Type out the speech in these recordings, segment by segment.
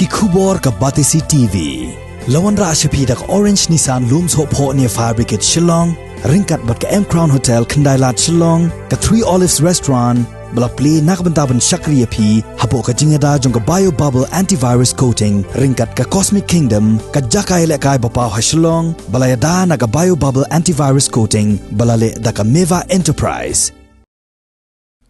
ki khubor ka Batisi TV. Lawan ra ashapi dak Orange Nissan Looms Hope Ho near Fire Brigade Shillong, ringkat bat ka M Crown Hotel Kendailat Shillong, ka Three Olives Restaurant, bala play nakbentaban Shakriya P, hapo ka jingada jong ka Bio Bubble Antivirus Coating, ringkat ka Cosmic Kingdom, ka Jakai Lekai Bapaw ha Shillong, bala yada na ka Bio Bubble Antivirus Coating, bala le da ka Meva Enterprise.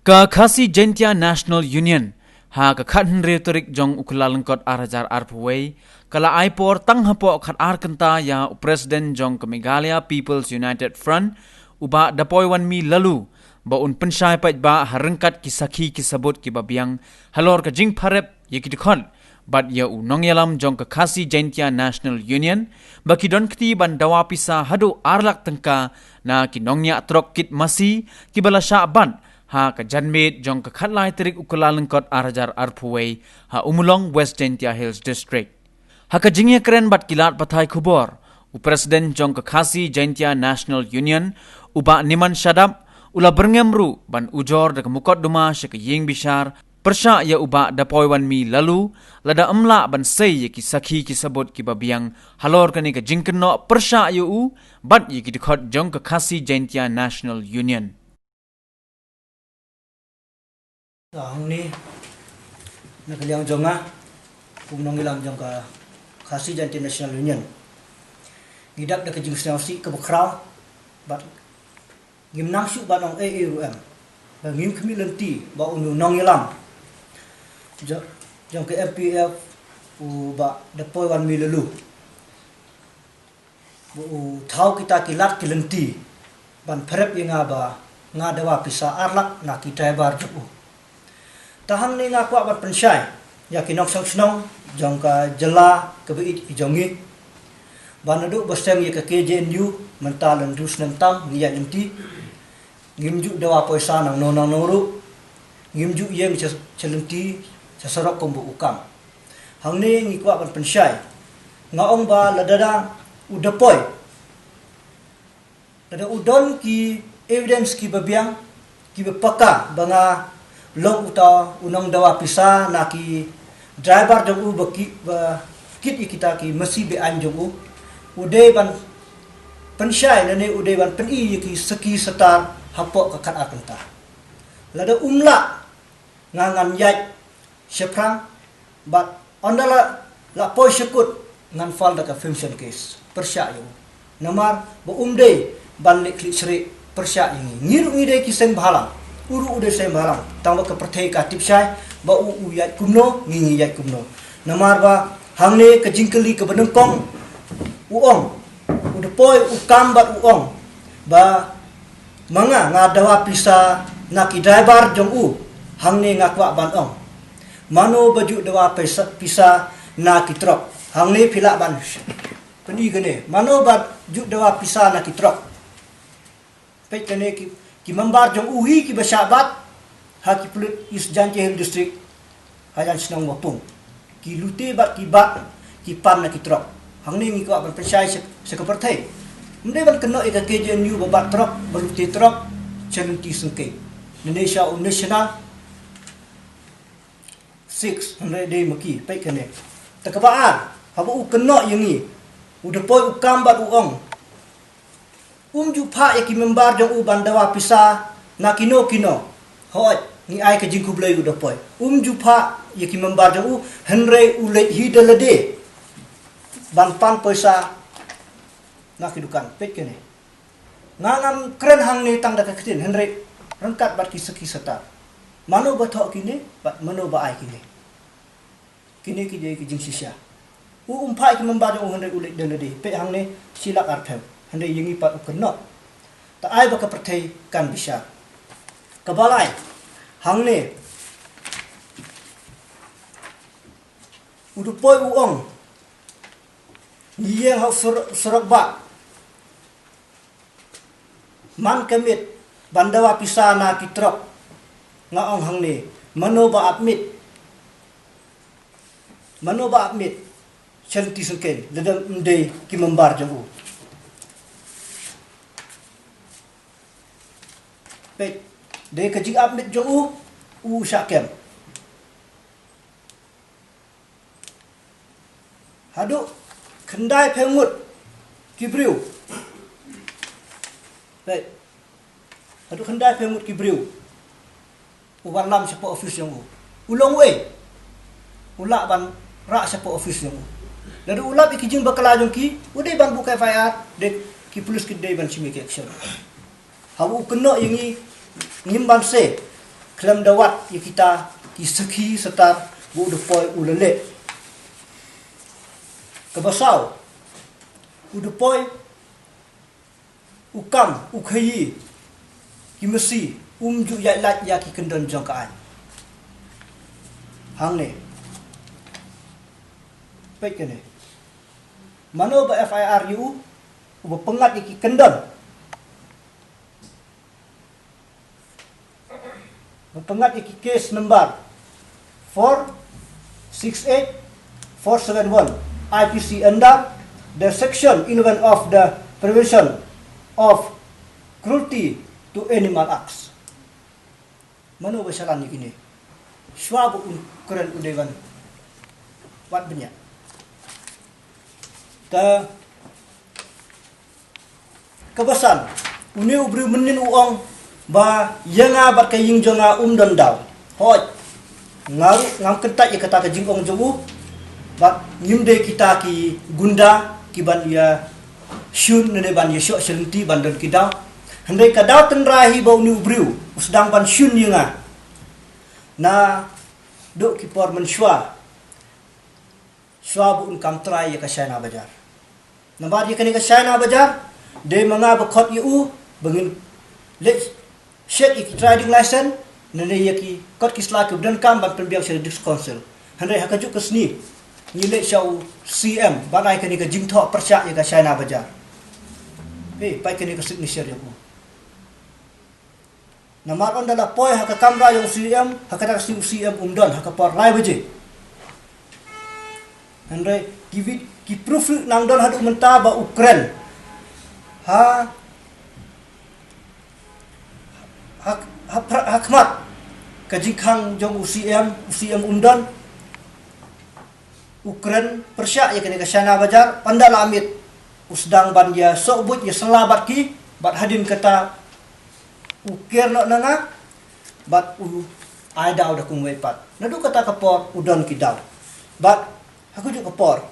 Ka Khasi Jaintia National Union ha ka khatn retorik jong ukulalengkot arajar arpway kala aipor tang hapo khat arkanta ya president jong ka Meghalaya People's United Front uba dapoy wan mi lalu ba un pensyai pat ba harengkat kisaki kisabut ki babiang halor ka jing pharep yekidkhon bat ya unong yalam jong ka Khasi Jaintia National Union ba kidon kti ban dawa pisa hadu arlak tengka na kinongnya trok kit masi ki bala syaban ha ka janmit jong ka khatlai terik ukulalengkot arajar arphuway ha umulong West Jaintia Hills District ha ka jingya kren bat kilat pathai khubor president jong ka Khasi Jaintia National Union uba niman shadap ula berngemru ban ujor dak mukot duma syek ying bishar persya ya uba dapoy wan mi lalu lada amla ban sei ki sakhi ki sabot ki babiang halor kani ka jingkeno persya yu bat yi ki dikhot jong ka Khasi Jaintia National Union. Ang ni nagaliang jonga kung nang ilang jong ka Khasi Jaintia National Union gidak da kajing snawsi ka bakraw bat gimnang su ba nong AAUM ba ngim kemilenti ba unu nong ilang jong ka FPF u ba depoy wan mi lalu bu thau kita kilat kilenti ban pherep yenga ba nga dawa pisa arlak na ki driver ju tahang ni nga kwa bat pensyai ya kinok sang snong jong ka jela ka bi ijongi banadu bosteng ya ka KJNU mentalan dus nentam ngiya nenti ngimju dawa poisa nang nonang noru ngimju yeng celenti sasorok kombu ukam hang ni ngi kwa bat pensyai ngaong ba ladada udapoy lada udon ki evidence ki babiang ki bepaka banga long uta unang dawa pisa na ki driver jong u baki ba kit kita ki masi be an jong u ude ban pensyai nane ude ban peni ki seki setar hapok ka kat akenta lada umla ngangan yat seprang bat ondala la poi sekut ngan fal da ka function case persya yu namar bo umde ban le klik sri persya ini ngiru ngide ki seng balang uru ude sem balang tangba ke perthai ka tipsai ba u yat kumno ngi yat kumno namar ba hangne ke jingkeli ke benengkong uong ude poi ukam bat uong ba manga ngadawa pisa naki driver jong u hangne ngakwa ban ong mano baju dawa pisa naki trok hangne pila ban pendi gene mano bat ju dawa pisa naki trok pek kene ki membar jong uhi ki basyabat haki pulut East Jaintia Hills District hajan senang wapung ki lute bat ki pam na ki trok hangni ngi ko ban persai se ka perthai mde ban keno ika KJNU babat trok balute trok chalunti sengke Indonesia national 600 day maki pek kene takabaan habu keno yengi udepoy ukam bat uong jupa ya ki membar jong u bandawa pisa na kino hoi ni ai ka jingku blai u dapoi jupa ya ki membar jong u henre ulai hidalade ban pan poisa na kidukan pet kene ngangam kren hang ni tang da ka ktin henre rangkat bat ki seki seta mano bathok kini bat mano ba ai kini ki je ki jing sisya umpa ki membar jong henre ulai dalade pet hang ni silak arpem hande yengi pat ukeno ta ai baka perthai kan bisa kabalai hangne udupoi uong niye ha sorok ba man kemit bandawa pisa na kitrok ngaong hangne mano ba admit chalti suken ledam mde ki membar jong de kajing admit jong u syakem Haduk kendai pengut kibriu. Baik. Haduk kendai pengut kibriu. Uban lam siapa office yang ulong we. Ulak ban rak siapa office yang lalu ulap ikijing bakala jongki udai ban buka FIR de ki polis ki dai ban simi ki action. Habu kena yang ngimban se kelam dawat yang kita ki seki setar bu depoi ulele kebasau udepoi ukam ukhayi ki mesi umju ya lat ya ki kendon jongkaan hang ne baik ni mana ba FIR you uba pengat ki kendon pengat ki case number 468471 IPC under the section 11 of the Prevention of Cruelty to Animal Acts. Mana ba salan ni Schwab keren udewan wat banyak ta kebasan uni ubri menin uang ba yanga bat kaying jonga dan daw hoj ngaru ngam ketat ya kata ka jingong jogu bat nyimde kita ki gunda ki ban ya syun ne ban ya syok selenti ban don kidaw handai kadaw tenrahi ba uni ubri usdang ban syun yanga na dok ki por mensywa sywa bu kam trai ya ka China bajar nambar ya kani ka China bajar de manga bakot yu bengin let shed ik trading license nene ya ki kot kisla ki dan kam ban penbiak sel dis council handai hakajuk kesni ni let show CM banai kani ka jingtho persyak ya ka China bajar pai kani ka signature ya ku namar on dala poi haka kamra yung CM haka ta CM umdon haka por lai baje handai ki proof nang don hadu menta ba Ukraine hakmat kajikang jong UCM umdon Ukraine persyak ya kene ka China bajar pandala amit usdang ban ya sobut ya selabat ki bat hadin kata ukir nak nanga bat ai daw da kung wepat nadu kata kapor udon kidaw bat aku juga kapor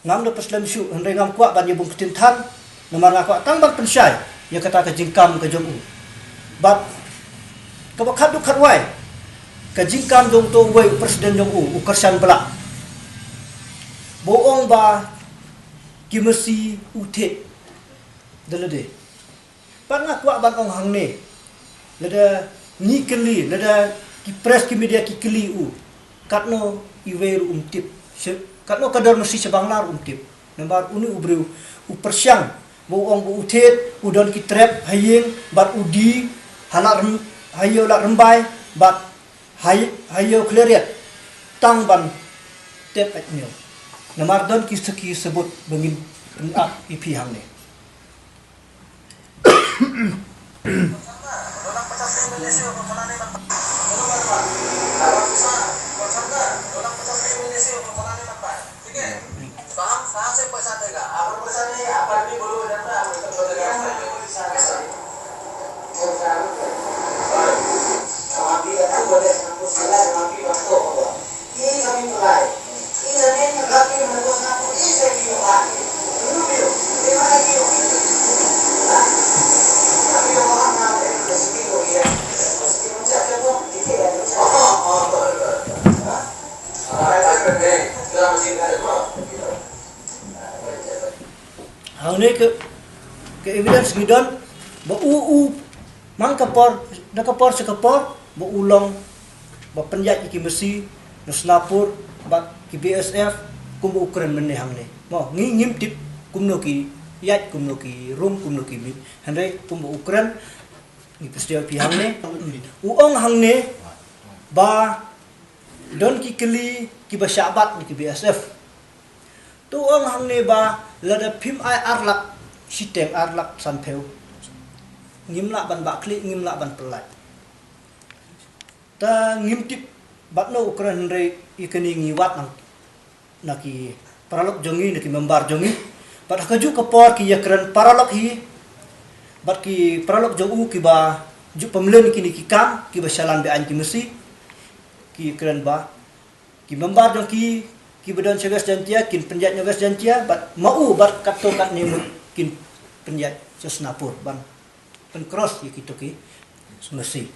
ngam do paslam syu hendai ngam kuat ban yebung ketintan nomor ngakwa tang ban pensyai ya kata ka jingkam ka jong bat kabakat du khatwai ka jingkam jong to wei presiden jong ukersan belak boong ba kimesi utet delede pan ngakwa ban ong hang ne lada ni keli lada ki press ki media ki keli katno iweru umtip katno kadar mesti sebanglar umtip nambar uni ubru upersyang boong bu utet udon ki trap haying bat udi halak hayo lak rembai bat hayo kleriat tang ban tep at mil namar don ki seki sebut bengin penat ipi hang ne hang ne ke evidence gidon ba mang kapor da kapor se kapor ba ulong ba penjat ki mesi no snapur ba ki BSF kum Ukraine men hang ne mo ngim tip kum no ki yat kum no ki rum kum no ki mi handai kum Ukraine ni pasti pi hang ne uong hang ne ba don ki keli ki ba syabat ki BSF tu ong hang ne ba lada phim ai arlak siteng arlak sanpeu ngimla ban ba kli ngimla ban pelai ta ngimtip batno Ukraine re ikani ngiwat nang naki paralok jongi naki membar jongi bat kaju kapor ki yakran paralok hi bat ki paralok jongu ki ba ju pemlen ki ni ki kam ki ba shalan be an ki mesi ki kran ba ki membar jongi ki bedon segas jantia kin penjat nyegas jantia bat mau bat kato kat ni kin penjat sesnapur ban pen cross ki ki mesi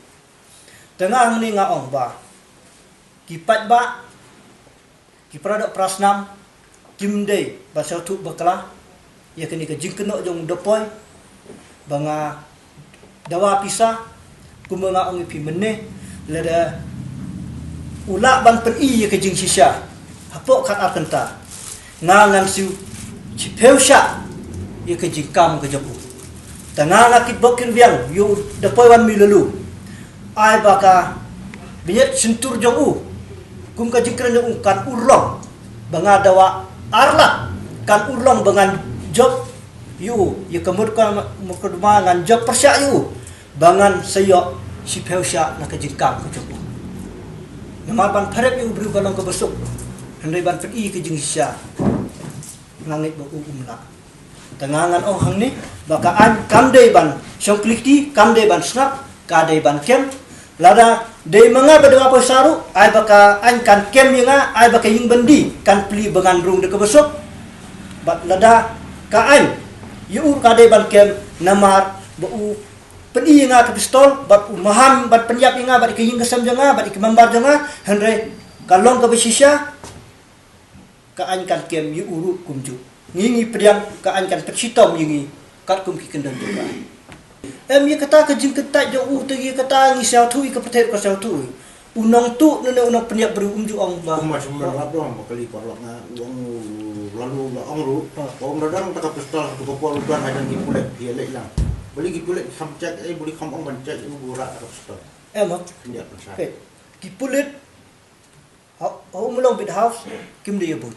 tengah ni ngaong ba ki pat ba ki pradok prasnam kimde basau tu bakla ya kini ke jingkenok jong depoi banga dawa pisa kumenga ongi pi meneh lada ulak ban peni ya ke jing sisa hapok kat arkenta ngangan siu cipeusha ya ke jingkam ke jobu tengah ngakit bokir biang yu depoi wan mi lalu ai baka binyet sentur jong kum ka jingkren jong kan urong banga dawa arla kan urong bangan job yu kemud kan mukudma ngan job persya yu bangan sayok si peusya nak jingkam ke job namar ban parep yu bru balong ke besuk hendai ban pedi ke jingsya langit bu umla tengangan oh hang ni baka an kamdei ban syongklikti kamdei ban snap kadei ban kem lada dei menga berdua pesaru ai baka an kan kem yanga ai baka ying bendi kan pli bengan rung de ke besuk bat lada ka an yu kadei ban kem namar bu pedi yanga ke pistol bat maham bat penyap yanga bat ke ying kesam janga bat ke membar janga hendai kalong ke besisya ka an kan kem yu uru kumju ngingi pediang ka an kan persitom yingi kat kum ki kendan juga ya kata ke jing ketat jo tu ye kata ngi sao thui ke petet ko sao thui unong tu nene unong penyak beri umju ong ba macam berapa dong bakali parlok na uang lalu ong ru ong dadang tak pistol tu ko pol udan hadan ki pulet dia lek lang beli ki pulet samcak beli kam ong bancak ibu burak tak pistol mak penyak besar ki pulit au mulong bit house kim dia but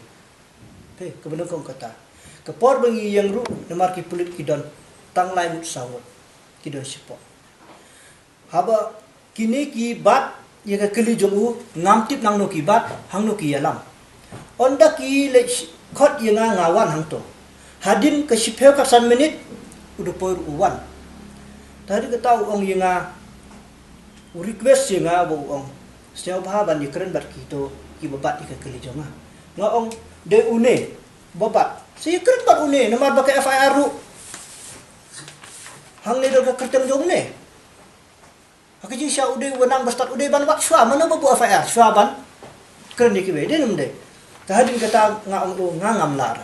kebenar kong kata kepor bengi yang ru nemar ki pulit kidon tang lai mut sawot kidon sipok haba kini ki bat ye ka keli jongu ngamtip nang no ki bat hang no ki yalam onda ki le khot ye nga ngawan hang to hadin ke sipeu ka san menit udah poir uwan tadi ka tau ong ye nga request ye nga bo ong sel ba ban ye keren bat ki to ki babat ki ka keli jonga nga ong de une babat si keren bat une namar ba ka FIR ru hang ni do ka kerteng jong ne akiji sya ude wenang bastat ude ban wak shwa mana babu FIR shwa ban keren ni ki be de num de tahadin kata ngaong do ngangam lar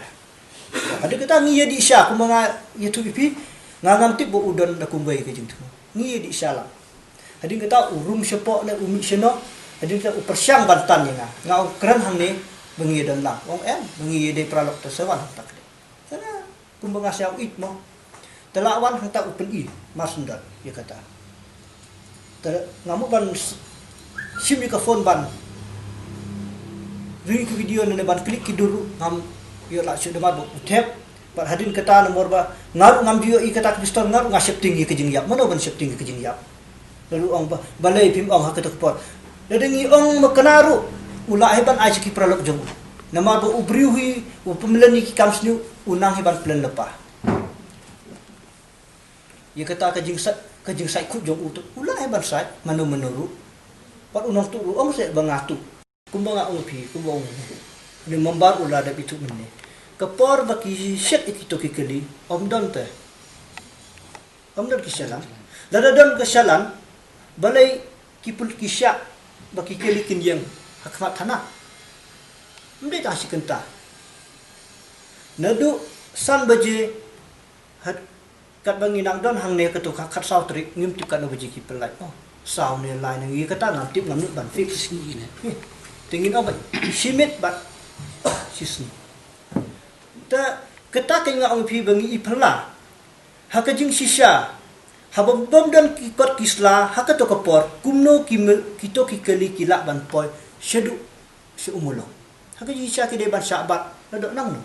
ada kata ngi ye di sya ku manga ye tu pipi ngangam tip bo udon da kumbai ke jing tu ngi ye di sya la hadin kata urum sepok le umi seno hadin kata upersyang bantan ni ngaong keren hang ni bengi don la wong bengi de pralok tersewan tak de sana kumbanga sya it mo telawan hantar open mas ndat dia kata ngamuk ban sim ka phone ban ring ke video nene ban klik ki dulu ngam yo la sudah mabuk tap par hadin kata nomor ba ngar ngam bio kata pistol ngar ngasep tinggi ke jingyap mana ban sep tinggi ke jingyap lalu ong ba balai pim ong hakata pot dadengi ong makanaru ula heban ai ki pralok jong nama ba ubriuhi upemlen ki kamsnu unang heban plan lepa ya kata kajing sai ku jong utut ulah heban sai manu menuru pat unang tu ong se bangatu kumbanga ong pi kumbong ni membar ulah da bitu menne kepor baki set ikito kikeli om don te om don kisalan dada don kisalan balai kipul kisya baki keli kinjang hakmat tanah mde ta sikenta nadu san baje kat bangi nang don hang ne ketu kat saw trik ngim tip kan baje ki pelai oh saw ne lai ngi kata ngam tip ngam ban fix ni ne tingin apa simit bat sisni ta kata ke nga ong pi bangi ipala hakajing sisya habom bom dan ki kot kisla hakato kapor kumno kito kikeli kila ban poi shedu se umulo hakajing sisya ki de ban sabat ladok nang no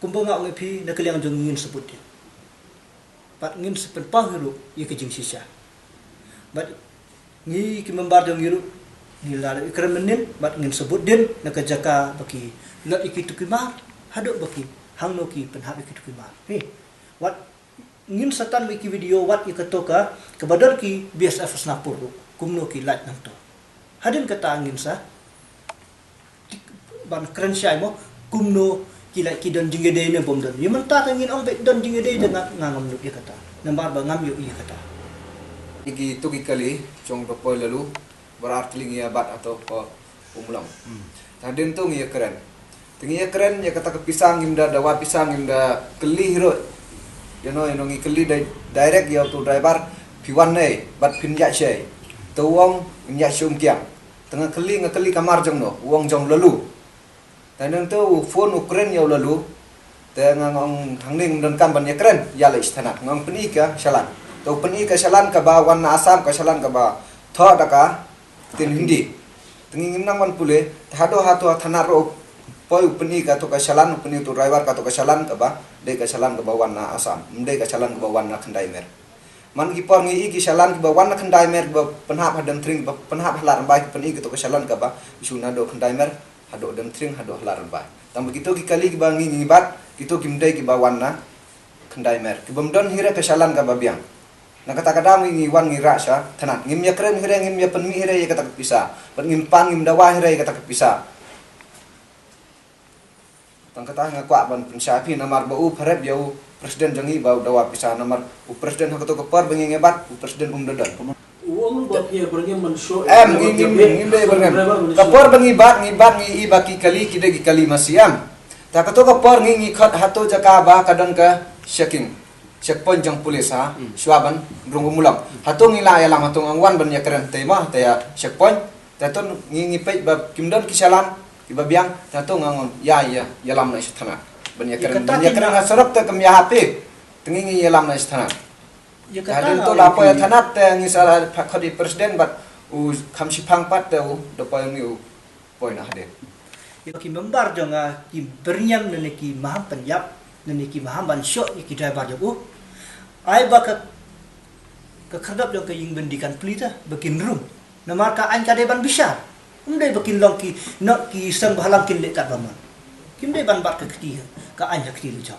kumbanga ong pi nakaliang jong ngin sebut dia pat ngin sepen pahiru ye kajing sisya bat ngi ki membar jong yiru Nila ikremenin bat ngin sebut din nak jaka baki lot ikitu kimar haduk baki hang noki penhab ikitu kimar. Wat ngin satan wiki video wat ikatoka kebadar ki BSF snapur kumno ki light nang to. Hadin kata angin sa ban keren syai mo kumno ki light ki don jingede ne bom don. Yemen ta angin ong bet don jingede de ngam nu dia kata. Nambar ba ngam yu kata. Igi tugi kali cong berpoi lalu berarti ngia bat atau ko umulang. Tadin tu ngia keren. Ngia keren ya kata kepisang ngimda dawa pisang ngimda keli hiro. You know ngi keli direct ya tu driver piwan nei bat pinja chei. Tu wong nya sum kiam. Tengah keli ngakeli kamar jong no wong jong lalu. Tadin tu phone Ukraine ya lalu. Tengah ngong hangning dan kan ban ya keren ya le istana ngong peni ka shalan. Tu peni ka shalan ka ba wan asam ka shalan ka ba tho daka tin hindi tenging nang wan pule hado hato thanaro poi upni ka to ka shalan upni to driver ka to ka shalan ka ba de ka shalan ka ba wan na asam de ka shalan ka ba wan na khandai mer man ki por ngi ki shalan ka ba wan na khandai mer ba penhap hadam tring ba penhap halar bai peni ka to ka shalan ka ba isuna do khandai mer hado dam tring hado halar bai tam begitu ki kali ki ba ngi bat kitu ki mdai ki ba wan na khandai mer ki bamdon hira ka shalan ka ba biang na kata-kata ngi wan ngi rasa tanat ngim ya keren hire ngim ya penmi hire ya kata kepisa pan ngim pan ngim dawa hire ya kata kepisa tang kata ngakwa ban pensapi namar bau parep yau presiden jangi bau dawa pisa namar presiden hak to kepar bengi ngebat presiden dadan uang buat dia berangnya menshow ngim de berangem kepar bengi bat ngi ibaki kali kide kali masiam tak to kepar ngi khat hato jaka ba kadang ka checking checkpoint jang polis ha swaban rungu mulang hatung ila ya lam hatung angwan ban ya keren tema ya checkpoint taton ngi pe ba kimdon kisalan iba biang tatung ngangon ya lam na istana ban ya keren hasarap ta kam ya hape tengi ya lam na istana ya kata to lapo ya tanat ngi sala khadi presiden bat u khamsi phangpat ta u do pa ngi u point hade ki membar jonga ki bernyam nene ki maham penyap nene ki maham ban syok ki driver jo ai baka kekerdap jong ke ying bendikan pelita bekin rum namar ka an kade ban bisar umdai bekin long ki nak ki sang bahalang kin le kat baman kim dai ban bat ke ketiga ka an ya ketiga